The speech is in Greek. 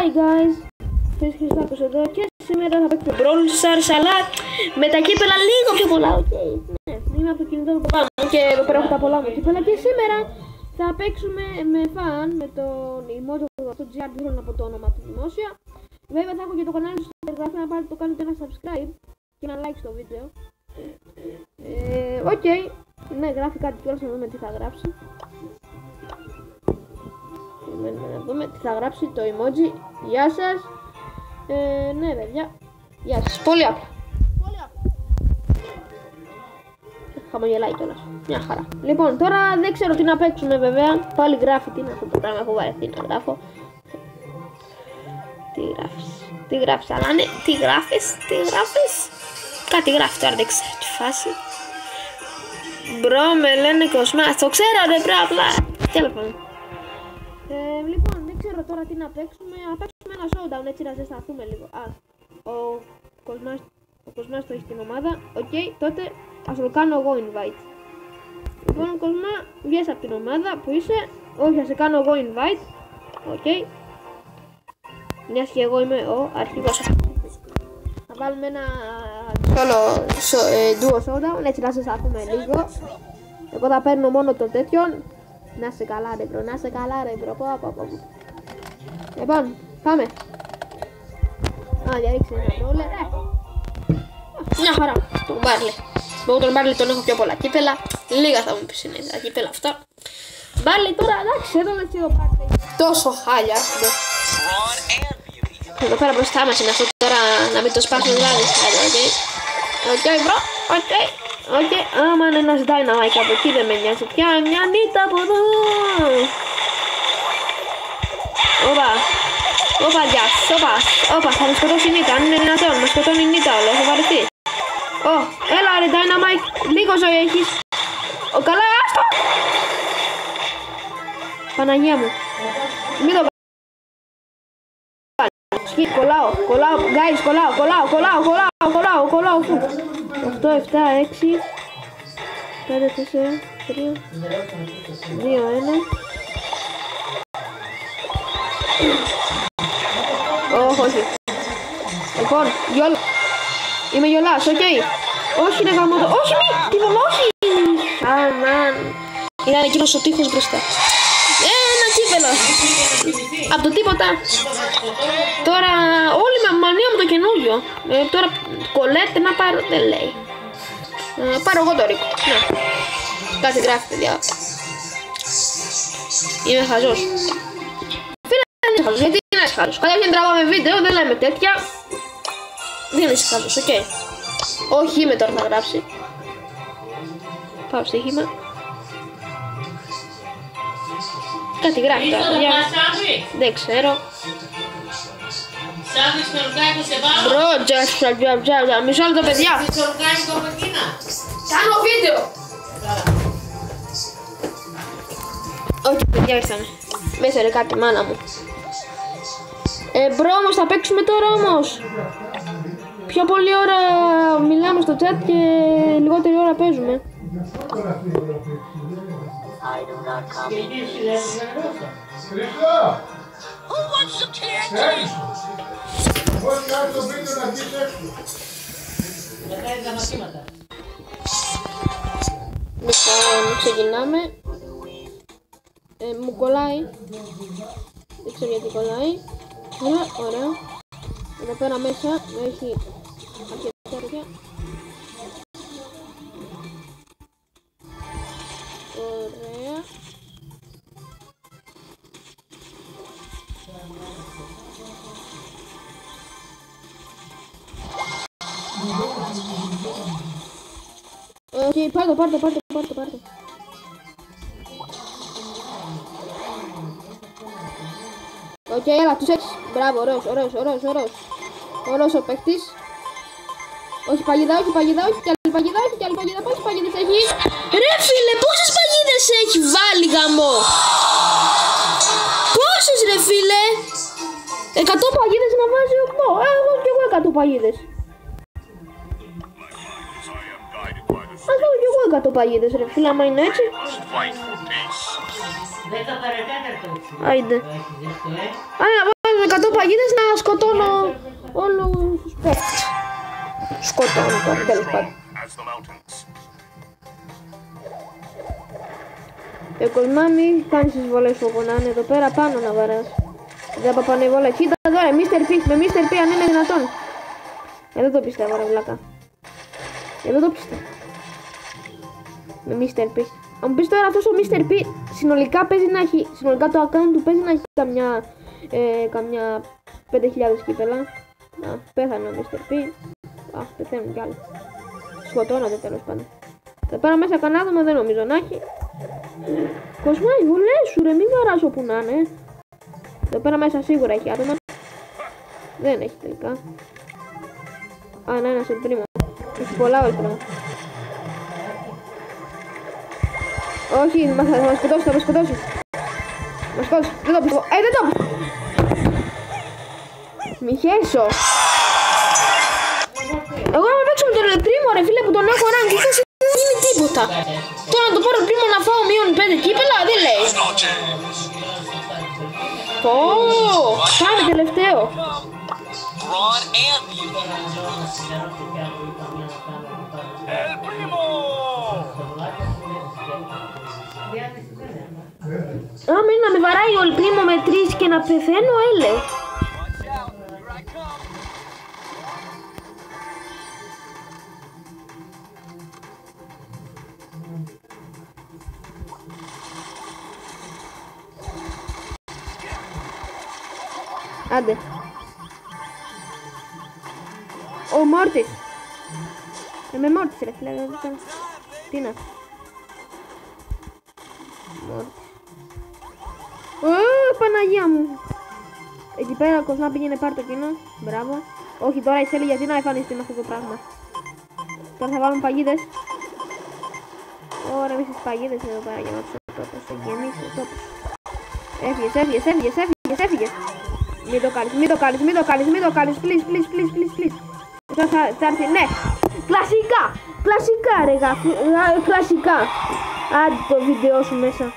Hi guys, Χριστάκος εδώ και σήμερα θα παίξω Brawl Stars, αλλά με τα κύπελα λίγο πιο πολλά. Ναι, είμαι από το κινητό του παπά μου και εδώ πέρα έχω τα πολλά μου κύπελα και σήμερα θα παίξουμε με φαν, με τον emoji του GR, δεν θέλω να πω το όνομα του δημόσια. Βέβαια θα έχω και το κανάλι στο περιγραφή, να πάρετε το κάνετε ένα subscribe και ένα like στο βίντεο. Οκ, ναι, γράφει κάτι κιόλας, να δούμε τι θα γράψει. Να δούμε τι θα γράψει το emoji. Γεια σας. Ναι παιδιά, γεια σας. Πολύ απλά. Χαμογελάει κιόλας. Μια χαρά. Λοιπόν, τώρα δεν ξέρω τι να παίξουμε βέβαια. Πάλι γράφει, τι είναι αυτό το πράγμα, έχω βαρεθεί να γράφω. Τι γράφεις αλλά ναι, τι γράφεις. Κάτι γράφει τώρα, δεν ξέρω τι φάση. Μπρο, με λένε Κοσμάς, το ξέρω ρε μπρο, απλά. Τέλος πάντων. Λοιπόν, δεν ξέρω τώρα τι να παίξουμε. Να παίξουμε ένα showdown έτσι να ζεσταθούμε λίγο. Ο Κοσμάς το έχει στην ομάδα. Οκ, τότε ας το κάνω εγώ invite. Λοιπόν, Κοσμά, βγες από την ομάδα που είσαι. Όχι, θα σε κάνω εγώ invite. Οκ. Μιας και εγώ είμαι ο αρχηγός. Θα βάλουμε ένα duo showdown έτσι να ζεσταθούμε λίγο. Εγώ θα παίρνω μόνο το τέτοιον. Να σε καλά ρε μπρο, να σε καλά ρε μπρο, πω. Λοιπόν, πάμε. Διαρρήξε ένα μπρόλερ. Μια χαρά, τον Μπάρλι. Εγώ τον Μπάρλι τον έχω πιο πολλά κύπελα. Λίγα θα μου πεις είναι τα κύπελα αυτά. Μπάρλι τώρα, εντάξει, εδώ με το Μπάρλι. Τόσο χάλια. Εδώ πέρα μπροστά μας είναι αυτό τώρα, να μην το σπάσουμε δηλαδή. Οκ μπρο, οκ. Οκ, άμα είναι ένας Dynamite από εκεί δεν με νοιάζει πια, μια νύτα από εδώ. Όπα, γεια σας, όπα, θα με σκοτώσει η νύτα, αν είναι δυνατόν, με σκοτώνει η νύτα όλο, έχω βαρεθεί. Έλα ρε Dynamite, λίγο ζωή έχεις. Καλά, άστο. Παναγία μου, μην το βάλεις. Κολλάω, guys, κολλάω. 8, 7, 6, 5, 4, 3, 2, 1. Όχι. Λοιπόν, γιόλα. Είμαι γιολάς, οκ. Όχι ρε γαμώτο, όχι μη, τίποτα, όχι. Αμάν. Ήταν εκείνος ο τείχος μπροστά. Ένα κύπελο. Από το τίποτα. Τώρα όλη με μανία μου το καινούριο. Τώρα κολλέτε να πάρω, δεν λέει. Πάρω εγώ το ρίκο. Κάτι γράφει παιδιά. Είμαι χαζός. Φίλε δεν είσαι χαζός, γιατί είναι χαζός. Καταρχήν τραβάμε βίντεο, δεν λέμε τέτοια. Δεν είσαι χαζός, οκ. Όχι είμαι τώρα θα γράψει. Πάω στοίχημα. Κάτι γράφει τώρα παιδιά. Δεν ξέρω. Μπρο, τζα, μισό λεπτό παιδιά. Κάνω βίντεο. Όχι παιδιά ήρθανε. Μέσα ρε κάτι μάνα μου. Μπρο όμως θα παίξουμε τώρα όμως. Πιο πολλή ώρα μιλάμε στο chat και λιγότερη ώρα παίζουμε. Λοιπόν, ξεκινάμε. Μου κολλάει. Δεν ξέρω γιατί κολλάει. Ωραία. Εδώ πέρα μέσα έχει αρκετά ρούχια. Ωραία. Ok, πάρτε. Οκ, έλα, τους έχεις. Μπράβο, ωραίος ο παίκτης. Όχι παγίδα, όχι κι άλλη παγίδα, πόσες παγίδες έχει. Ρε φίλε, πόσες παγίδες έχει βάλει γαμό. Πόσες ρε φίλε. 100 παγίδες να βάζει εγώ. Έχω κι εγώ 100 παγίδες. Ας έχω κι εγώ 100 παγίδες ρε φίλε, άμα είναι έτσι. 10 παρατέταρτο. Άιντε. Αν να βάλω 100 παγίδες πέφτει. Σκοτώνει τώρα, τέλος πάντων. Κοσμάμι, κάνεις τις βολές σου όπου να είναι εδώ πέρα πάνω να βαράς. Δεν θα πάνε οι βολές. Κοίτα τώρα, Mr. P, με Mr. P αν είναι δυνατόν. Δεν το πιστεύω ρε βλάκα. Δεν το πιστεύω. Με Mr. P. Αν μου πεις τώρα αυτός ο Mr. P συνολικά παίζει να έχει, συνολικά το account του παίζει να έχει καμιά 5.000 κύπελα. Πέθανε ο Mr. P. Πεθαίνουν κι άλλοι. Σκοτώνονται τέλος πάντων. Θα πέρα μέσα κανένα άτομο δεν νομίζω να έχει. Κοσμά, οι βολές σου ρε, μην βαράς όπου να είναι. Εδώ πέρα μέσα σίγουρα έχει άτομα. Δεν έχει τελικά. Ναι, ένας ελπρίμο. Έχει πολλά ο ελπρίμο. Όχι, θα μας σκοτώσει, θα μας σκοτώσει. Μας σκοτώσει, δεν το πιστεύω. Δεν το πιστεύω. Μη χέσω. Εγώ να με παίξω με τον ελπρίμο ρε φίλε που τον έχω rank. Δεν είναι τίποτα. Τώρα να το πάρω ελπρίμο να φάω μείον 5 κύπελα, δεν λέει. Πάμε τελευταίο. Άμα είναι να με βαράει ο Ελπρίμο με 3 και να πεθαίνω, έλε. Άντε. Ο Μόρτις. Με Μόρτις ρε φίλε. Τι είναι. Μόρτις. Παναγία μου. Εκεί πέρα ο Κοσμά πήγαινε πάρει το κοινό. Μπράβο. Όχι τώρα η Σέλη γιατί να εμφανιστεί με αυτό το πράγμα. Τώρα θα βάλουμε παγίδες. Ωραία εμείς τις παγίδες εδώ πέρα για να τους τόπος. Θα γεμίσει ο τόπος. Έφυγες. Μην το κάνεις, please. Θα έρθει, ναι. Κλασικά ρε γάφη, κλασικά. Άντε το βίντεο σου μέσα.